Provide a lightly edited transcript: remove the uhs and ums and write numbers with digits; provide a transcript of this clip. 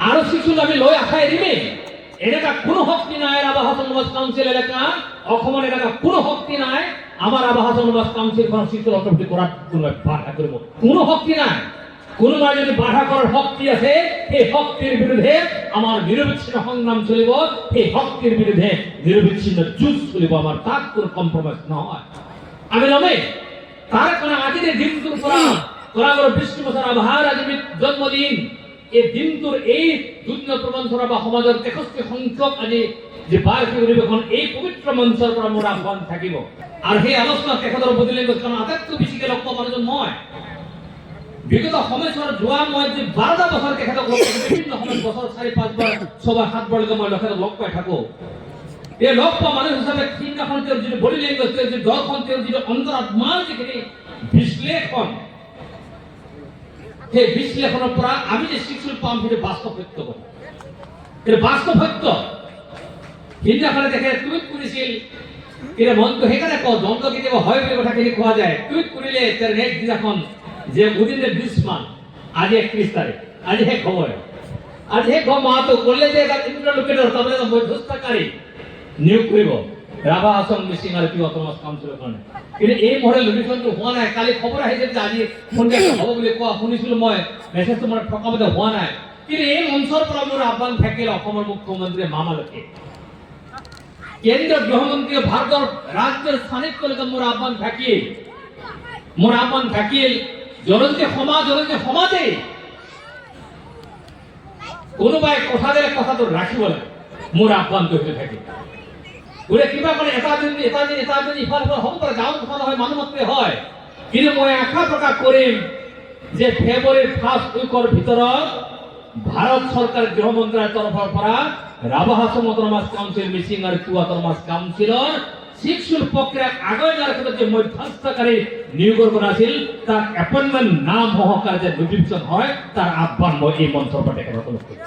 আৰো শিশুল আমি লৈ আশায় এৰিমে এনেকা কোনো শক্তি নাই আবাহন কাউন্সিল এলাকা অসমৰ এলাকা কোনো শক্তি নাই আমার আবাহন কাউন্সিল খন শিশুর অন্তর্ভুক্ত করার কোনো বাধা করব কোনো শক্তি নাই কোনোবাই যদি বাধা করার শক্তি আছে সেই শক্তির বিরুদ্ধে আমার নিরবিচ্ছিন্ন সংগ্রাম চলিব সেই শক্তির বিরুদ্ধে নিরবিচ্ছিন্ন যুদ্ধ চলিব আমার তার কোনো কম্প্রোমাইজ নহয় আমি নমে তার কারণে আজির দিনটোৰ পৰা তোৰাগৰ 20 বছৰ আবহাৰ আজি জন্মদিন এই দিনটোৰ এই দুনিয়া প্ৰবঞ্চনা বা সমাজৰ 63 সংখ্যক আজি যে বাৰ্ষিক অধিৱেশন এই পবিত্ৰ মঞ্চৰ পৰা মোৰ আহ্বান থাকিব আৰু সেই আলোচনা তেখেতৰ বদিলিংগ কাৰণ আটাইতকৈ বেছিকৈ লগ পোৱা মানুহজন মই বিগত সময়ছোৱাত যোৱা মই যে 12টা বছৰ তেখেতক বিভিন্ন সময়ত বছৰ 4-5 বাৰ 6-7 বাৰলৈকে মই তেখেতক লগ পাই থাকো এই লগ পোৱা মানুহ হিচাপে চিন্তাখন তেওঁৰ যিটো বদিলিংগ তেওঁৰ যিটো দৰ্শন তেওঁৰ যিটো অন্তৰাত্মাৰ যিখিনি বিশ্লেষণ সেই বিশ্লেষণৰ পৰা আমি যে শিক্ষা পাম সেইটো বাস্তৱ সত্য কথা কিন্তু বাস্তৱ সত্য সিদিনাখনে তেখেতে টুইট কৰিছিল কিন্তু মনটো সেইকাৰণে কওঁ দ্বন্দ্ব কেতিয়াবা হয় বুলি কথাখিনি কোৱা যায় টুইট কৰিলে তাৰ নেক্সট দিনাখন যে উদিনে 20 মান আজি 31 তাৰিখ আজি শেষ হ'ব আজি শেষ হ'ব মাহটো ক'লে যে এটা ইন্টাৰলোকেটৰ তাৰমানে মধ্যস্থতাকাৰী নিয়োগ কৰিব ৰাভা আছাম মিচিং আৰু কি অট'নমাছ কাউন্সিলৰ কাৰণে কিন্তু এই মডেল নটিফিকেশ্যনটো হোৱা নাই কালি খবৰ আহিছে যে আজি সন্ধিয়া হ'ব বুলি কোৱা শুনিছিলোঁ মই মেছেজটো মোৰ প্ৰকাশিত হোৱা নাই কিন্তু এই মঞ্চৰ পৰা মোৰ আহ্বান থাকিল অসমৰ মুখ্যমন্ত্ৰী মামালৈকে কেন্দ্ৰীয় গৃহমন্ত্ৰী ভাৰতৰ ৰাজ্যৰ স্থানীয়লৈকে মোৰ আহ্বান থাকিল জনজাতি সমাজে কোনোবাই কথা দিলে কথাটো ৰাখিব লাগে মোৰ আহ্বান কৰি থাকিল বোলে কিবা কৰে এটা যদি ইফাল হ'ব পাৰে গাঁৱত কথা নহয় মানুহ মাত্ৰে হয় কিন্তু মই আশা প্ৰকাশ কৰিম যে ফেব্ৰুৱাৰীৰ ফাৰ্ষ্ট উইকৰ ভিতৰত ভাৰত চৰকাৰ গৃহ মন্ত্ৰালয়ৰ তৰফৰ পৰা ৰাভা আছাম অট'নমাছ কাউন্সিল মিচিং আৰু টু অট'নমাছ কাউন্সিলৰ শিক্ষুৰ প্ৰক্ৰিয়াক আগুৱাই নিয়াৰ ক্ষেত্ৰত যে মধ্যস্থতাকাৰী নিয়োগৰ কৰা আছিল তাৰ এপইণ্টমেণ্ট নাম সহকাৰে যে নটিফিকেশ্যন হয় তাৰ আহ্বান মই এই মঞ্চৰ পৰা তেখেতসকলক কৰিম।